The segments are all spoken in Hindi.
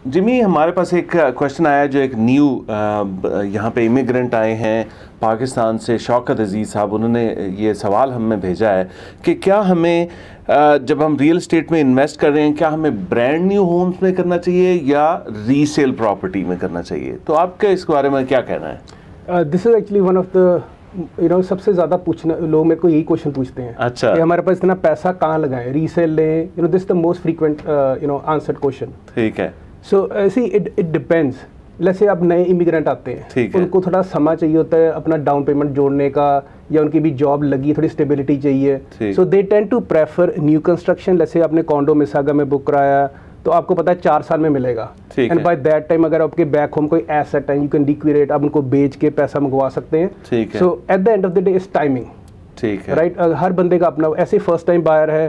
जिमी, हमारे पास एक क्वेश्चन आया जो एक न्यू यहाँ पे इमिग्रेंट आए हैं पाकिस्तान से, शौकत अजीज़ साहब, उन्होंने ये सवाल हमें भेजा है कि क्या हमें जब हम रियल एस्टेट में इन्वेस्ट कर रहे हैं, क्या हमें ब्रांड न्यू होम्स में करना चाहिए या रीसेल प्रॉपर्टी में करना चाहिए? तो आपका इस बारे में क्या कहना है? This is actually one of the सबसे ज़्यादा पूछना, लोग मेरे को यही क्वेश्चन पूछते हैं। अच्छा, कि हमारे पास इतना पैसा कहाँ लगाएं, रीसेल लें, this is the most frequent answered question. ठीक है। सो सी इट डिपेंड्स। जैसे आप नए इमिग्रेंट आते हैं, उनको थोड़ा समय चाहिए होता है अपना डाउन पेमेंट जोड़ने का, या उनकी भी जॉब लगी, थोड़ी स्टेबिलिटी चाहिए। So they tend to prefer new construction. जैसे आपने कॉन्डो मिसागा में बुक कराया तो आपको पता है 4 साल में मिलेगा, एंड बाय दैट टाइम अगर आपके बैक होम कोई एसेट है, यू कैन लिक्विडेट, आप उनको बेच के पैसा मंगवा सकते हैं। So at the end of the day is timing. ठीक है, राइट। हर बंदे का अपना, ऐसे फर्स्ट टाइम बायर है।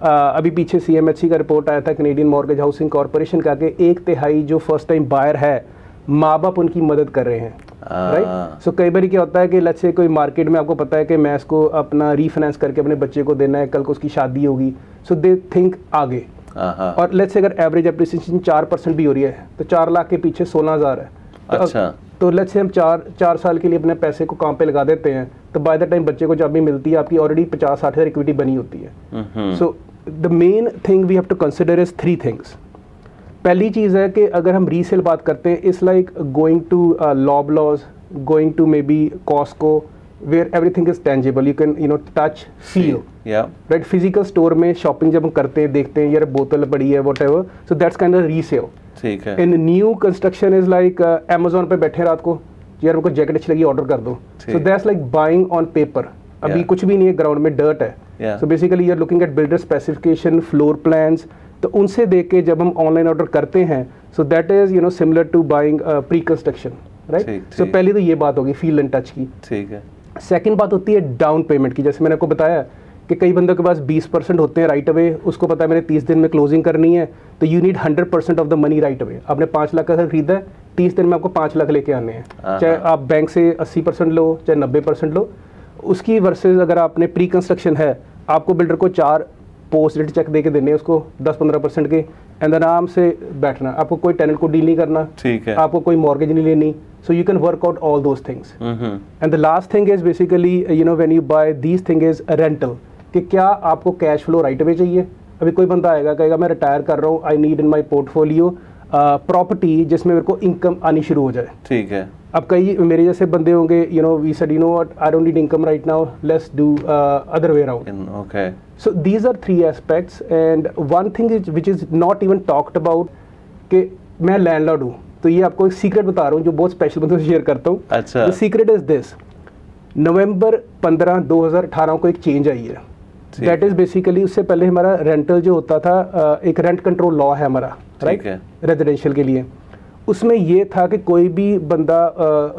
अभी पीछे CMHC का रिपोर्ट आया था, कैनेडियन मॉर्गेज हाउसिंग कॉर्पोरेशन का, कि 1/3 जो फर्स्ट टाइम बायर है, माँ बाप उनकी मदद कर रहे हैं। राइट। सो कई बार क्या होता है कि लेट्स से कोई मार्केट में आपको पता है कि मैं इसको अपना रीफाइनेंस करके अपने बच्चे को देना है, कल को उसकी शादी होगी, सो दे थिंक आगे। और लेट्स से अगर एवरेज एप्रिसिएशन 4% भी हो रही है तो 4 लाख के पीछे 16,000 है। अच्छा। तो लेट्स से हम 4 साल के लिए अपने पैसे को काम पे लगा देते हैं, तो बाय द टाइम बच्चे को जब भी मिलती है आपकी ऑलरेडी 50-60 हज़ार इक्विटी बनी होती है। So the main thing we have to consider is 3 things. पहली चीज़ है कि अगर हम रीसेल बात करते हैं, it's like going to Loblaws, going to maybe Costco, where everything is tangible, you can touch feel. Right. Physical store में शॉपिंग जब हम करते हैं, देखते हैं यार बोतल पड़ी है, whatever, so that's kind of resale. ठीक है। In new construction is like Amazon पे बैठे रात को, यार मेरे को जैकेट अच्छी लगी, ऑर्डर कर दो। So that's like buying on paper. अभी कुछ भी नहीं है, ग्राउंड में डर्ट है। So basically you are looking at builder specification, floor plans, तो उनसे देख के जब हम ऑनलाइन ऑर्डर करते हैं, so that is similar to buying pre construction. Right. So पहली तो ये बात होगी फील एंड टच की। ठीक है। सेकंड बात होती है डाउन पेमेंट की। जैसे मैंने आपको बताया कि कई बंदों के पास 20% होते हैं राइट अवे, उसको पता है मैंने 30 दिन में क्लोजिंग करनी है, तो you need 100% of the money right away. आपने 5 लाख का घर खरीदा है, 30 दिन में आपको 5 लाख लेके आने हैं, चाहे आप बैंक से 80% लो चाहे 90% लो। उसकी वर्सेज अगर आपने प्री कंस्ट्रक्शन है, आपको बिल्डर को 4 पोस्ट डेट चेक दे के देने उसको 10-15% के, एंड आराम से बैठना, आपको कोई टेनेंट को डील नहीं करना। ठीक है। आपको कोई मॉर्गेज नहीं लेनी। So you can work out all those things. And the last thing is basically when you buy these thing is a rental, कि क्या आपको कैश फ्लो राइट अवे चाहिए। अभी कोई बंदा आएगा कहेगा मैं रिटायर कर रहा हूँ, I need in my portfolio property जिसमें मेरे को इनकम आनी शुरू हो जाए। ठीक है। अब कई मेरे जैसे बंदे होंगे, we said what, I don't need income right now, let's do other way around. Okay. So these are 3 aspects, and one thing is which is not even talked about, कि मैं लैंडलॉर्ड हूँ, तो ये आपको एक सीक्रेट बता रहा हूँ जो बहुत स्पेशल बंदों से शेयर करता हूँ। अच्छा। द सीक्रेट इज दिस, नवंबर 15, 2018 को एक चेंज आई है। दैट इज बेसिकली, उससे पहले हमारा रेंटल जो होता था, एक रेंट कंट्रोल लॉ है हमारा, राइट, रेजिडेंशियल के लिए। उसमें ये था कि कोई भी बंदा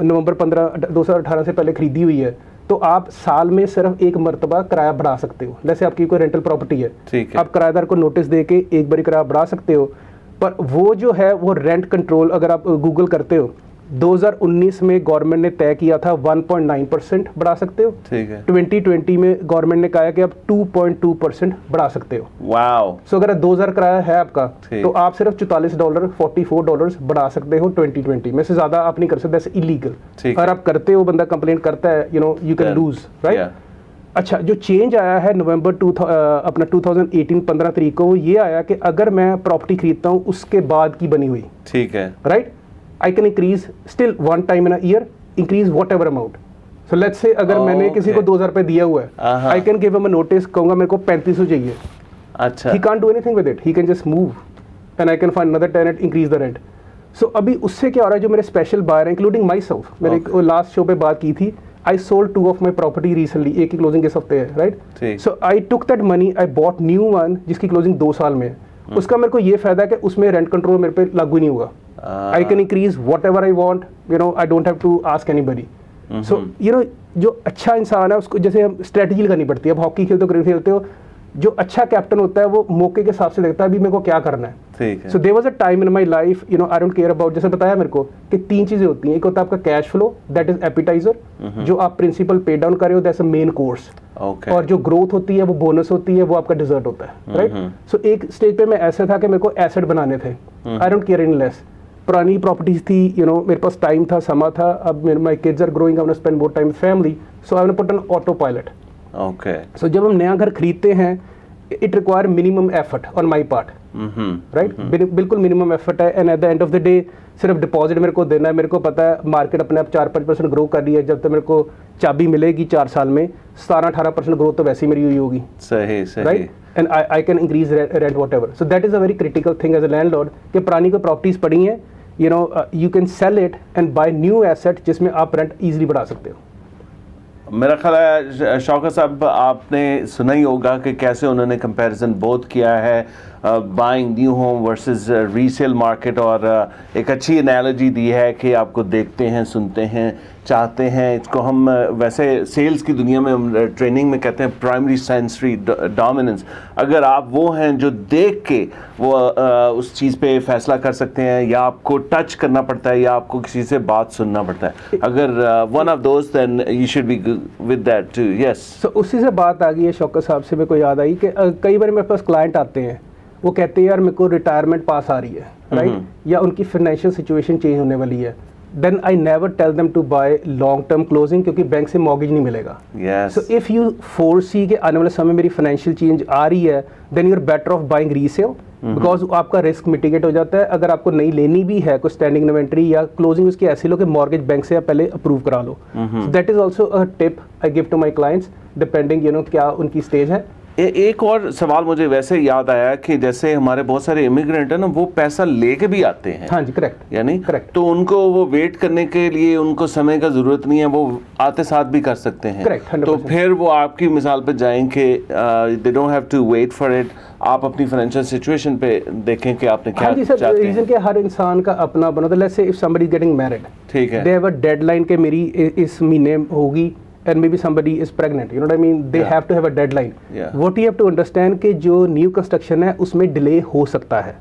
नवंबर 15, 2018 से पहले खरीदी हुई है, तो आप साल में सिर्फ 1 मरतबा किराया बढ़ा सकते हो। जैसे आपकी कोई रेंटल प्रॉपर्टी है, आप किराएदार को नोटिस दे के एक बार किराया बढ़ा सकते हो। पर वो जो है वो रेंट कंट्रोल, अगर आप गूगल करते हो, 2019 में गवर्नमेंट ने तय किया था 1.9% बढ़ा सकते हो। ठीक है। 2020 में गवर्नमेंट ने कहा कि आप 2.2% बढ़ा सकते हो। वाओ। सो अगर 2000 किराया है आपका, तो आप सिर्फ $44, $44 बढ़ा सकते हो 2020 में। से ज्यादा आप नहीं कर सकते, दैट्स इलीगल। अगर आप करते हो, बंदा कंप्लेन करता है, यू कैन लूज, राइट। अच्छा, जो चेंज आया है नवंबर 2018 15 तारीख को, वो ये आया कि अगर मैं प्रॉपर्टी खरीदता हूँ उसके बाद की बनी हुई, ठीक है, right, I can increase still 1 time in a year, increase what ever amount. So let's say अगर मैंने किसी को 2000 रुपये दिया हुआ है, I can give him a notice, कहूँगा मेरे को 3500 चाहिए। अच्छा। He can't do anything with it, he can just move and I can find another tenant, increase the rent. So अभी उससे क्या हो रहा है, जो मेरे स्पेशल बायर हैं इंक्लूडिंग माई सेल्फ, मैंने लास्ट शो पे बात की थी, I sold 2 of my property recently, एक की क्लोजिंग इस हफ्ते है, right. So I took that money, I bought new one जिसकी क्लोजिंग 2 साल में है। उसका मेरे को ये फायदा है कि उसमें रेंट कंट्रोल मेरे पे लागू नहीं होगा। I can increase whatever I want, I don't have to ask anybody. So जो अच्छा इंसान है उसको, जैसे हम स्ट्रेटजी लगानी पड़ती है। अब हॉकी खेलते हो, क्रिकेट खेलते हो, जो अच्छा कैप्टन होता है वो मौके के हिसाब से देखता है अभी मेरे को क्या करना है। ठीक है। So there was a time in my life, you know, I don't care about, जैसे बताया मेरे को कि 3 चीजें होती हैं। एक होता है आपका cash flow, that is appetiser, जो आप प्रिंसिपल पे डाउन कर रहे हो, दैट्स अ मेन कोर्स। और जो ग्रोथ होती है वो बोनस होती है, वो आपका डिजर्ट होता है, राइट। सो एक स्टेज पे मैं ऐसा था कि मेरे को एसेट बनाने थे, I don't care in less. पुरानी प्रॉपर्टीज थी, यू नो, मेरे पास टाइम था, समा था। अब my kids are growing, I want to spend more time with family, so I want to put an autopilot. Okay. So जब हम नया घर खरीदते हैं, it require minimum effort on my part, right. बिल्कुल मिनिमम एफर्ट है। And at the end of the day सिर्फ डिपॉजिट मेरे को देना है। मेरे को पता है मार्केट अपने आप 4-5% ग्रो कर रही है। जब तक मेरे को चाबी मिलेगी 4 साल में, 17-18% ग्रोथ तो वैसे ही मेरी हुई होगी। सही सही, right. And I can increase rent whatever. So that is a very critical thing as a landlord कि पुरानी कोई प्रॉपर्टीज पड़ी हैं, you know, you can sell it and buy new asset जिसमें आप रेंट ईजिली बढ़ा सकते हो। मेरा ख्याल है शौकत साहब आपने सुना ही होगा कि कैसे उन्होंने कंपैरिजन बोथ किया है buying new home versus resale market, और एक अच्छी एनालॉजी दी है कि आपको देखते हैं, सुनते हैं, चाहते हैं। इसको हम वैसे सेल्स की दुनिया में हम ट्रेनिंग में कहते हैं प्राइमरी सेंसरी डोमिनेंस। अगर आप वो हैं जो देख के वो उस चीज़ पे फैसला कर सकते हैं, या आपको टच करना पड़ता है, या आपको किसी से बात सुनना पड़ता है, अगर वन ऑफ दोस्त, then you should be with that too. Yes. So उसी से बात आ गई है शौकत साहब से, मेरे को याद आई कि कई बार मेरे पास क्लाइंट आते हैं, वो कहते हैं यार मेरे को रिटायरमेंट पास आ रही है, राइट, या उनकी फाइनेंशियल सिचुएशन चेंज होने वाली है। Then I never tell them to buy long term closing, क्योंकि बैंक से मॉर्गेज नहीं मिलेगा। सो इफ यू फोरसी के आने वाले समय मेरी फाइनेंशियल चेंज आ रही है, then you are better off buying resale, because आपका रिस्क मिटिगेट हो जाता है। अगर आपको नहीं लेनी भी है कोई स्टैंडिंग इन्वेंट्री या क्लोजिंग, उसकी ऐसी लो कि मॉर्गेज बैंक से आप पहले अप्रूव करा लो। That is also a tip I give to my clients, depending, you know, क्या उनकी स्टेज है। एक और सवाल मुझे वैसे याद आया कि जैसे हमारे बहुत सारे इमिग्रेंट हैं ना, वो पैसा लेके भी आते हैं। हाँ जी, करेक्ट, यानी करेक्ट। तो उनको वो वेट करने के लिए उनको समय का जरूरत नहीं है, वो आते साथ भी कर सकते हैं। करेक्ट। तो फिर वो आपकी मिसाल पे जाएंगे, they don't have to wait for it. आप अपनी फाइनेंशियल सिचुएशन पे देखें कि आपने क्या चाहते हैं। रीजन के हर इंसान का अपना बना। Let's say if somebody is getting married, ठीक है, दे हैव अ डेडलाइन के मेरी इस महीने होगी, and maybe somebody is pregnant, you know what I mean, they have to have a deadline. What you have to understand कि जो न्यू कंस्ट्रक्शन है उसमें डिले हो सकता है,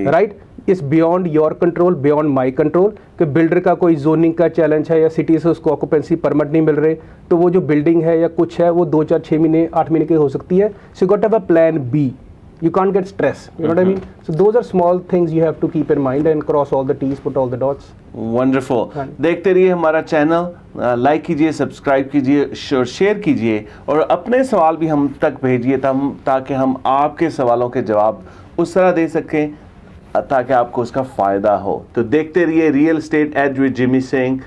right. It's beyond your control, beyond my control. कि बिल्डर का कोई जोनिंग का चैलेंज है, या सिटी से उसको ऑक्यूपेंसी परमिट नहीं मिल रहे, तो वो जो बिल्डिंग है या कुछ है वो 2, 4, 6 महीने, 8 महीने की हो सकती है। So got have a plan B, you can't get stress, you know what I mean. So those are small things you have to keep in mind and cross all the T's, put all the dots. Wonderful. देखते रहिए हमारा चैनल, लाइक कीजिए, सब्सक्राइब कीजिए, शेयर कीजिए, और अपने सवाल भी हम तक भेजिए ताकि हम आपके सवालों के जवाब उस तरह दे सकें ताकि आपको उसका फ़ायदा हो। तो देखते रहिए real estate edge with Jimmy Singh.